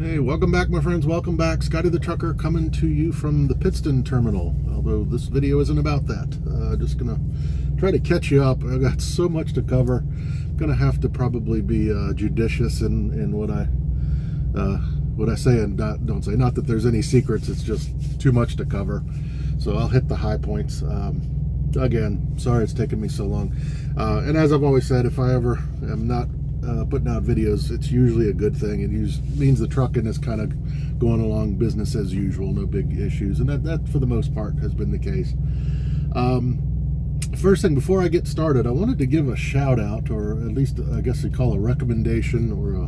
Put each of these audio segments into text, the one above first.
Hey, welcome back, my friends. Welcome back. Scotty the Trucker coming to you from the Pittston terminal. Although this video isn't about that. Just gonna try to catch you up. I've got so much to cover. Gonna have to probably be judicious in what I say and don't say. Not that there's any secrets. It's just too much to cover. So I'll hit the high points. Again, sorry it's taken me so long. And as I've always said, if I ever am not putting out videos, it's usually a good thing. It means the trucking is kind of going along business as usual, no big issues, and that for the most part has been the case. First thing, before I get started, I wanted to give a shout out, or at least I guess you call a recommendation, or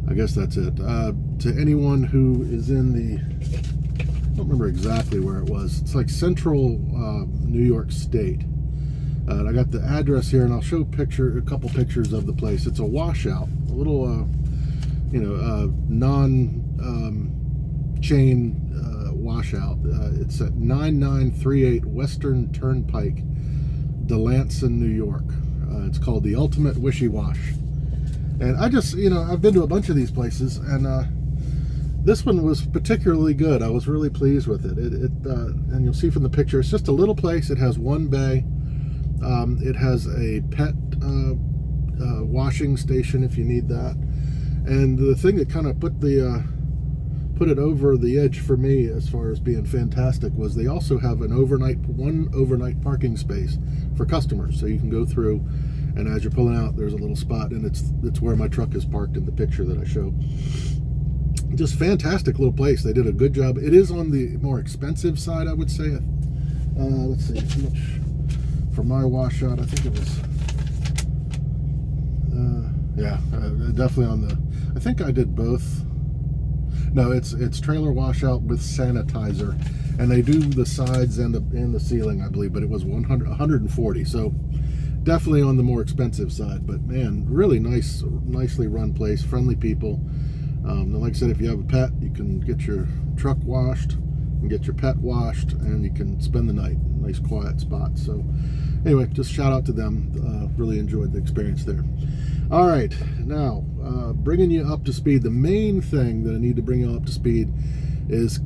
I guess that's it, to anyone who is in the, I don't remember exactly where it was. It's like central New York State. I got the address here, and I'll show a couple pictures of the place. It's a washout, a little, non-chain washout. It's at 9938 Western Turnpike, Delancey, New York. It's called the Ultimate Wishy Wash. And I just, I've been to a bunch of these places, and this one was particularly good. I was really pleased with it. And you'll see from the picture, it's just a little place. It has one bay. It has a pet washing station if you need that. And the thing that kind of put it over the edge for me as far as being fantastic was they also have one overnight parking space for customers. So you can go through, and as you're pulling out, there's a little spot, and it's where my truck is parked in the picture that I show. Just fantastic little place. They did a good job. It is on the more expensive side, I would say. Let's see how much. For my washout, I think it was, definitely on the, I think I did both. No, it's trailer washout with sanitizer, and they do the sides and the ceiling, I believe, but it was 140, so definitely on the more expensive side. But man, really nicely run place, friendly people. And like I said, if you have a pet, you can get your truck washed and get your pet washed, and you can spend the night. Nice quiet spot. So anyway, just shout out to them. Really enjoyed the experience there. All right, now bringing you up to speed. The main thing that I need to bring you up to speed is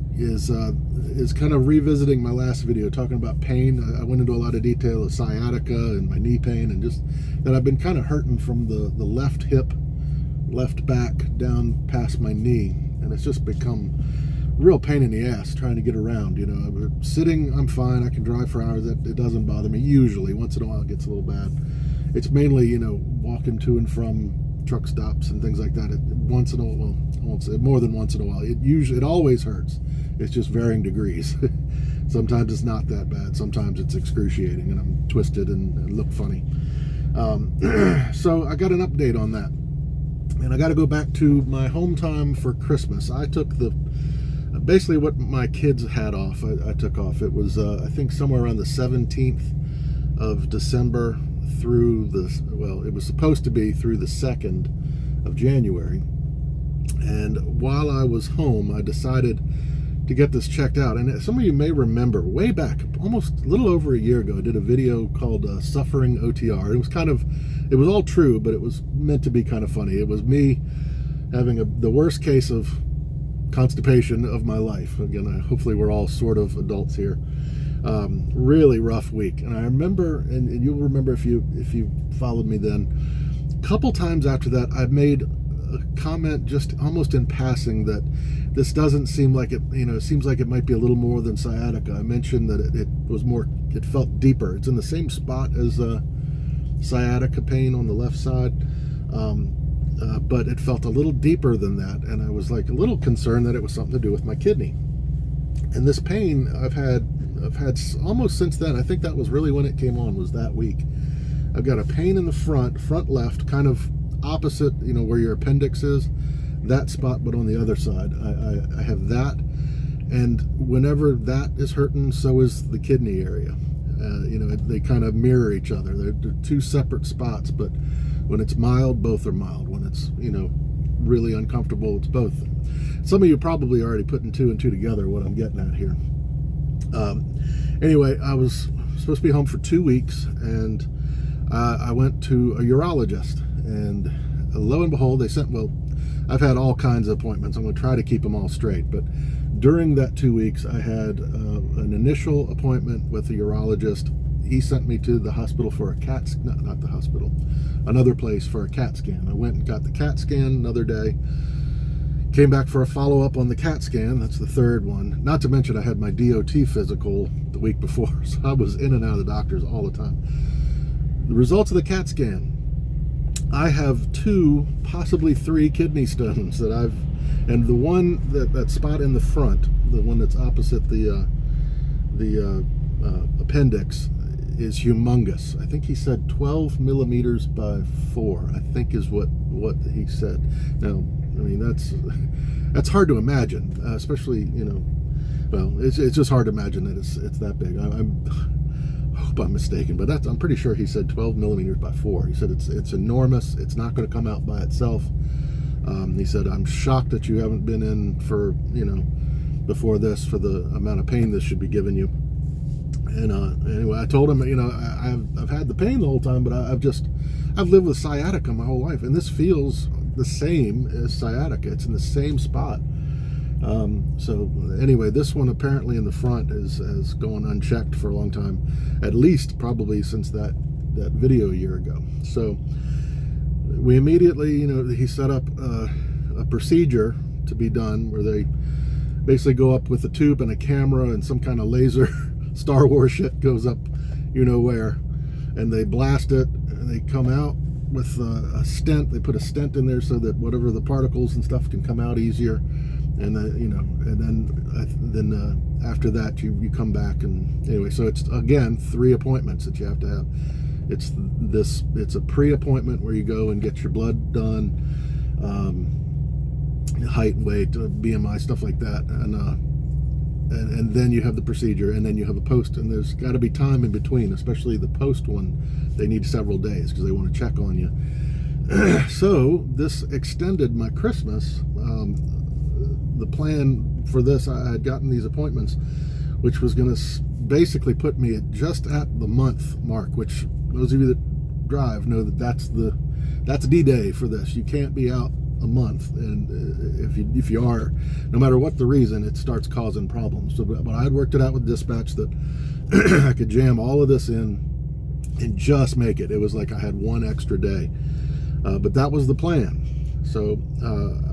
kind of revisiting my last video talking about pain. I went into a lot of detail of sciatica and my knee pain, and just that I've been kind of hurting from the left hip, left back down past my knee, and it's just become real pain in the ass trying to get around. Sitting, I'm fine. I can drive for hours. It doesn't bother me usually. Once in a while it gets a little bad. It's mainly, walking to and from truck stops and things like that. Once in a while, I won't say more than once in a while. It always hurts. It's just varying degrees. Sometimes it's not that bad. Sometimes it's excruciating, and I'm twisted and look funny. So I got an update on that, and I got to go back to my home time for Christmas. I took basically what my kids had off, I took off. It was, I think, somewhere around the 17th of December through it was supposed to be through the 2nd of January. And while I was home, I decided to get this checked out. And some of you may remember, way back, almost a little over a year ago, I did a video called Suffering OTR. It was all true, but it was meant to be kind of funny. It was me having the worst case of constipation of my life. Again, hopefully we're all sort of adults here. Really rough week. And I remember, and you'll remember if you followed me then, a couple times after that I made a comment just almost in passing that this doesn't seem like it, it seems like it might be a little more than sciatica. I mentioned that it felt deeper. It's in the same spot as sciatica pain on the left side. But it felt a little deeper than that, and I was like a little concerned that it was something to do with my kidney. And this pain I've had almost since then. I think that was really when it came on, was that week. I've got a pain in the front left, kind of opposite, where your appendix is, that spot, but on the other side. I have that, and whenever that is hurting, so is the kidney area. They kind of mirror each other. They're two separate spots, but when it's mild, both are mild. When it's, really uncomfortable, it's both. Some of you probably already putting two and two together, what I'm getting at here. Anyway, I was supposed to be home for 2 weeks, and I went to a urologist, and lo and behold, they sent, I've had all kinds of appointments. I'm going to try to keep them all straight. But during that 2 weeks, I had an initial appointment with a urologist. He sent me to the hospital for a CAT, not the hospital, another place for a CAT scan. I went and got the CAT scan another day. Came back for a follow-up on the CAT scan. That's the third one. Not to mention I had my DOT physical the week before, so I was in and out of the doctors all the time. The results of the CAT scan. I have 2, possibly 3 kidney stones that and the one that spot in the front, the one that's opposite the appendix, is humongous. I think he said 12 millimeters by 4, I think is what he said. Now, I mean, that's hard to imagine, especially, well, it's just hard to imagine that it's that big. I hope I'm mistaken, but I'm pretty sure he said 12 millimeters by 4. He said it's enormous. It's not going to come out by itself. He said, I'm shocked that you haven't been in for, before this, for the amount of pain this should be giving you. And anyway, I told him, I've had the pain the whole time, but I've lived with sciatica my whole life, and this feels the same as sciatica. It's in the same spot. So anyway, this one apparently in the front has gone unchecked for a long time, at least probably since that video a year ago. So we immediately, he set up a procedure to be done where they basically go up with a tube and a camera and some kind of laser Star Wars shit goes up where, and they blast it, and they come out with a stent. They put a stent in there so that whatever the particles and stuff can come out easier, and then after that you come back, and anyway, so it's again 3 appointments that you have to have. It's a pre-appointment where you go and get your blood done, height, weight, BMI, stuff like that, and then you have the procedure, and then you have a post, and there's got to be time in between, especially the post one. They need several days because they want to check on you. So this extended my Christmas. The plan for this, I had gotten these appointments, which was going to basically put me just at the month mark, which those of you that drive know that's D-Day for this. You can't be out a month, and if you are, no matter what the reason, it starts causing problems. So, but I had worked it out with dispatch that I could jam all of this in and just make it. It was like I had 1 extra day, but that was the plan. So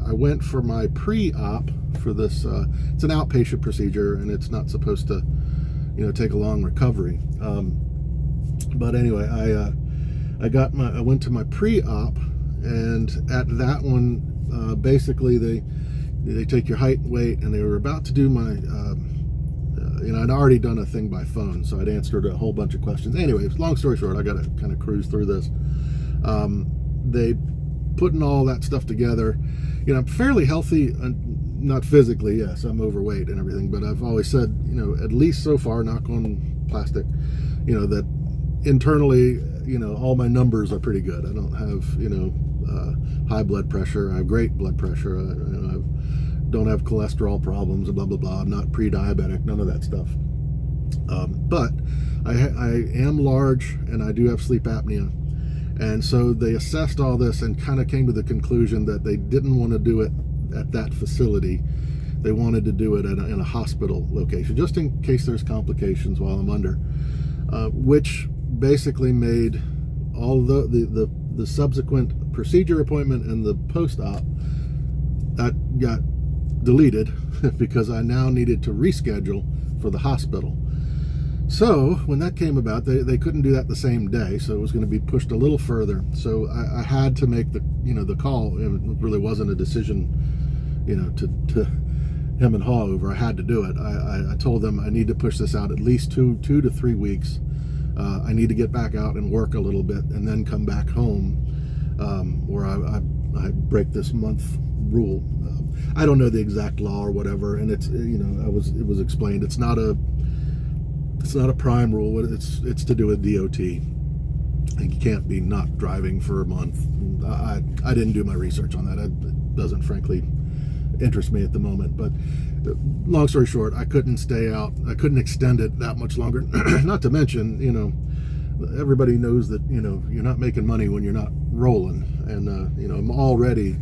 I went for my pre-op for this. It's an outpatient procedure, and it's not supposed to, take a long recovery. But anyway, I went to my pre-op. And at that one, basically they take your height and weight, and they were about to do my, I'd already done a thing by phone, so I'd answered a whole bunch of questions. Anyway, long story short, I got to kind of cruise through this. They putting all that stuff together. I'm fairly healthy, not physically, yes, I'm overweight and everything, but I've always said, at least so far, knock on plastic, that internally, all my numbers are pretty good. I don't have, high blood pressure. I have great blood pressure. I don't have cholesterol problems, blah, blah, blah. I'm not pre-diabetic, none of that stuff. But I am large, and I do have sleep apnea. And so they assessed all this and kind of came to the conclusion that they didn't want to do it at that facility. They wanted to do it in a hospital location, just in case there's complications while I'm under, which basically made all the subsequent procedure appointment and the post-op that got deleted because I now needed to reschedule for the hospital. So when that came about, they couldn't do that the same day, so it was going to be pushed a little further. So I had to make the call. It really wasn't a decision, to hem and haw over. I had to do it. I told them I need to push this out at least 2 to 3 weeks. I need to get back out and work a little bit, and then come back home, where I break this month rule. I don't know the exact law or whatever, and it's it was explained. It's not a prime rule. It's to do with DOT. And you can't be not driving for a month. I didn't do my research on that. It doesn't frankly interest me at the moment. But long story short, I couldn't stay out. I couldn't extend it that much longer. Not to mention, everybody knows that you're not making money when you're not rolling. And I'm already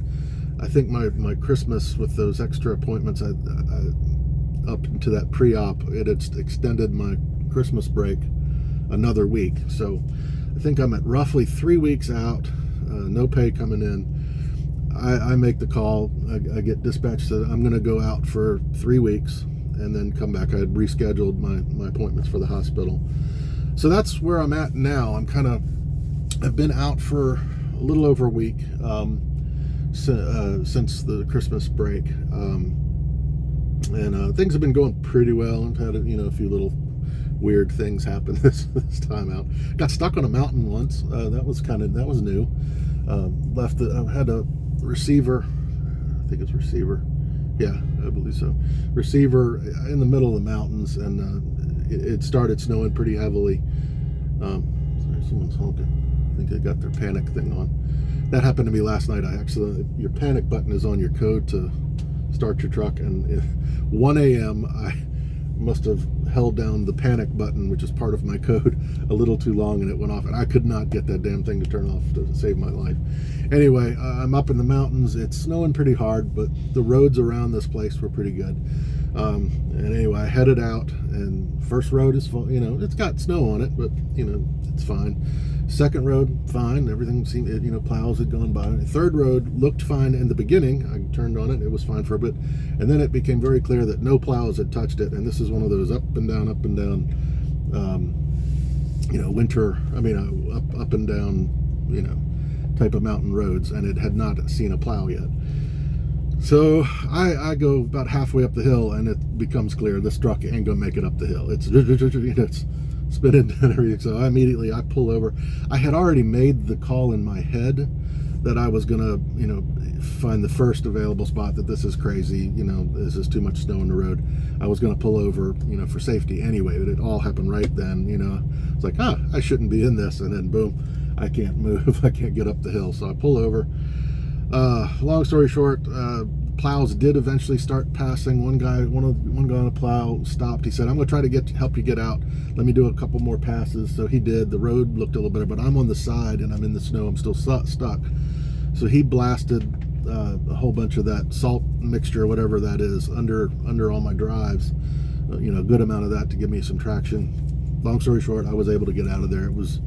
I think my Christmas with those extra appointments, I up into that pre-op, it extended my Christmas break another week. So I think I'm at roughly 3 weeks out, no pay coming in. I make the call. I get dispatched that I'm going to go out for 3 weeks and then come back. I had rescheduled my appointments for the hospital. So that's where I'm at now. I've been out for a little over a week since the Christmas break. And things have been going pretty well. I've had a few little weird things happen this time out. Got stuck on a mountain once. That was new. I had a receiver. I think it's receiver. Yeah, I believe so. Receiver in the middle of the mountains, and it started snowing pretty heavily. Sorry, someone's honking. I think they got their panic thing on. That happened to me last night. Your panic button is on your code to start your truck, and at 1 a.m. I must have held down the panic button, which is part of my code, a little too long, and it went off, and I could not get that damn thing to turn off to save my life. Anyway, I'm up in the mountains. It's snowing pretty hard, but the roads around this place were pretty good. And anyway, I headed out, and first road is full. It's got snow on it, but it's fine. Second road, fine. Everything seemed, plows had gone by. Third road looked fine in the beginning. I turned on it. It was fine for a bit. And then it became very clear that no plows had touched it. And this is one of those up and down, winter, up and down, type of mountain roads. And it had not seen a plow yet. So I go about halfway up the hill, and it becomes clear this truck ain't going to make it up the hill. It's spinning and everything. So I pull over. I had already made the call in my head that I was gonna find the first available spot, that this is crazy, this is too much snow on the road. I was gonna pull over for safety anyway, but it all happened right then. It's like, I shouldn't be in this, and then boom, I can't move. I can't get up the hill. So I pull over. Long story short, plows did eventually start passing. One guy on a plow stopped. He said, I'm going to try to help you get out. Let me do a couple more passes. So he did. The road looked a little better, but I'm on the side and I'm in the snow. I'm still stuck. So he blasted a whole bunch of that salt mixture, whatever that is, under all my drives. A good amount of that to give me some traction. Long story short, I was able to get out of there. It was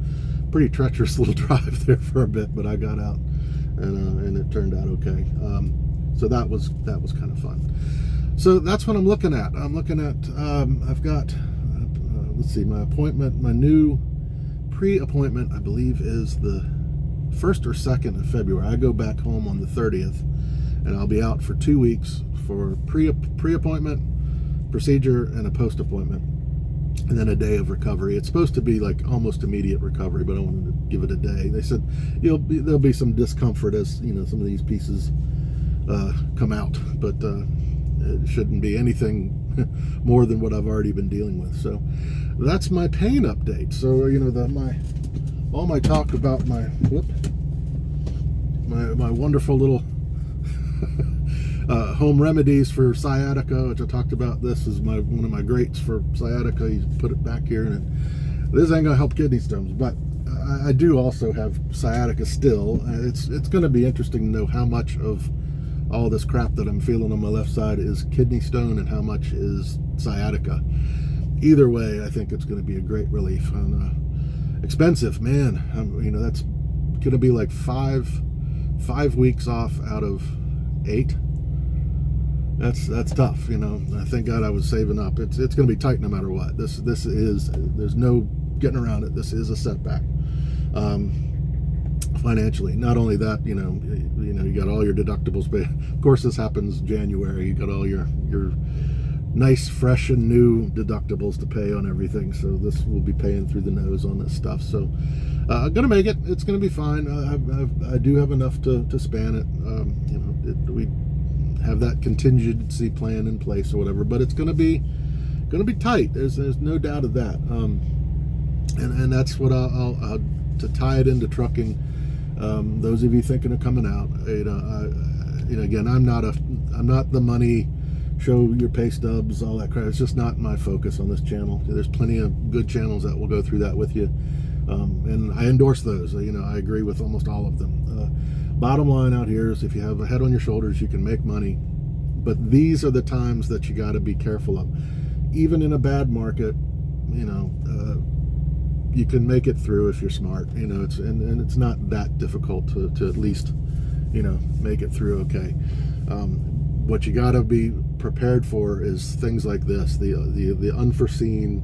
a pretty treacherous little drive there for a bit, but I got out, and it turned out okay. So that was kind of fun. So that's what I'm looking at. I've got, let's see, my appointment, my new pre-appointment, I believe, is the 1st or 2nd of February. I go back home on the 30th, and I'll be out for 2 weeks for pre-appointment, procedure, and a post-appointment, and then a day of recovery. It's supposed to be like almost immediate recovery, but I wanted to give it a day. They said there'll be some discomfort as some of these pieces come out, but it shouldn't be anything more than what I've already been dealing with. So that's my pain update. So all my talk about my wonderful little home remedies for sciatica, which I talked about. This is one of my greats for sciatica. You put it back here, and this ain't gonna help kidney stones, but I do also have sciatica still. It's going to be interesting to know how much of all this crap that I'm feeling on my left side is kidney stone and how much is sciatica. Either way, I think it's going to be a great relief. And expensive, man. That's going to be like five weeks off out of 8. That's tough. Thank God I was saving up. It's going to be tight no matter what. There's no getting around it. This is a setback. Financially. Not only that, you got all your deductibles, but of course this happens January. You got all your nice, fresh and new deductibles to pay on everything. So this will be paying through the nose on this stuff. So I'm gonna make it. It's gonna be fine. I do have enough to span it. We have that contingency plan in place or whatever, but it's gonna be tight. There's no doubt of that. And that's what I'll to tie it into trucking. Those of you thinking of coming out, again, I'm not the money, show your pay stubs, all that crap. It's just not my focus on this channel. There's plenty of good channels that will go through that with you, and I endorse those. I agree with almost all of them. bottom line out here is if you have a head on your shoulders, you can make money. But these are the times that you got to be careful of. Even in a bad market, you know, you can make it through if you're smart. You know, and it's not that difficult to at least, you know, make it through okay. What you got to be prepared for is things like this, the unforeseen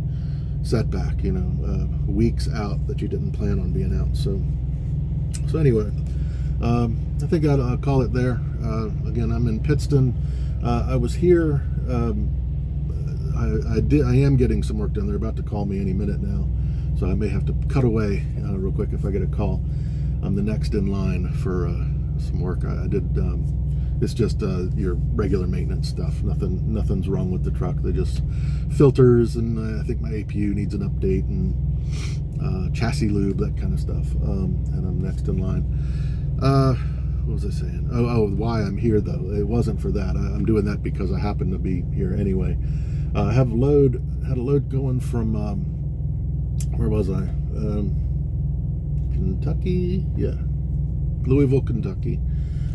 setback, you know, weeks out that you didn't plan on being out. So anyway, I think I'll call it there. Again, I'm in Pittston. I was here. I am getting some work done. They're about to call me any minute now, so I may have to cut away real quick if I get a call. I'm the next in line for some work. I did. It's just your regular maintenance stuff. Nothing's wrong with the truck. They just filters, and I think my APU needs an update, and chassis lube, that kind of stuff. And I'm next in line. What was I saying? Oh, why I'm here though? It wasn't for that. I'm doing that because I happen to be here anyway. I had a load going from where was I? Kentucky, yeah, Louisville, Kentucky,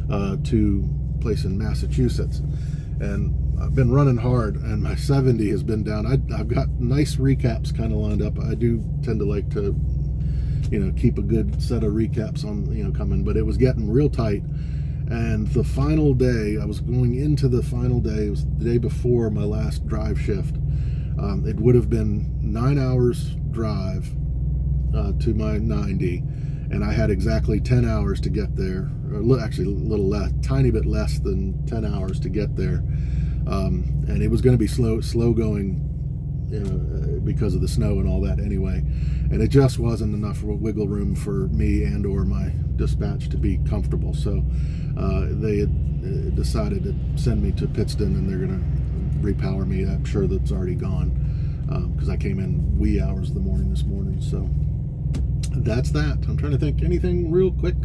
to a place in Massachusetts, and I've been running hard, and my 70 has been down. I've got nice recaps kind of lined up. I do tend to like to, you know, keep a good set of recaps on, you know, coming, but it was getting real tight. And the final day, I was going into the final day, it was the day before my last drive shift. It would have been 9 hours drive to my 90, and I had exactly 10 hours to get there, or actually a little less, tiny bit less than 10 hours to get there. And it was going to be slow going, you know, because of the snow and all that anyway, and it just wasn't enough wiggle room for me and or my dispatch to be comfortable. So they had decided to send me to Pittston, and they're gonna repower me. I'm sure that's already gone, because I came in wee hours of the morning this morning. So that's that. I'm trying to think anything real quick,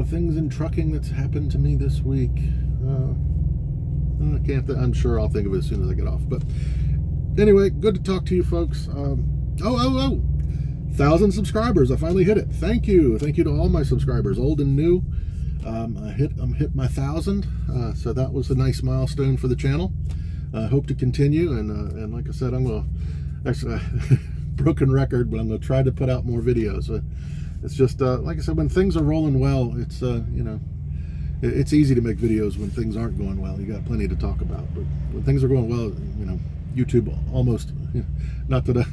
things in trucking that's happened to me this week. I can't. I'm sure I'll think of it as soon as I get off. But anyway, good to talk to you folks. 1,000 subscribers. I finally hit it. Thank you to all my subscribers, old and new. I'm hit my 1,000. So that was a nice milestone for the channel. I hope to continue, and like I said, I'm gonna actually broken record, but I'm gonna try to put out more videos. It's just like I said, when things are rolling well, it's you know, it's easy to make videos when things aren't going well. You got plenty to talk about, but when things are going well, you know, YouTube almost, you know, not that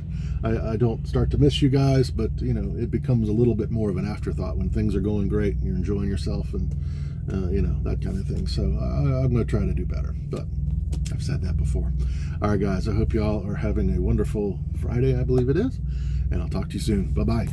I don't start to miss you guys, but you know, it becomes a little bit more of an afterthought when things are going great and you're enjoying yourself, and you know, that kind of thing. So I'm going to try to do better, but I've said that before. All right, guys, I hope y'all are having a wonderful Friday, I believe it is, and I'll talk to you soon. Bye-bye.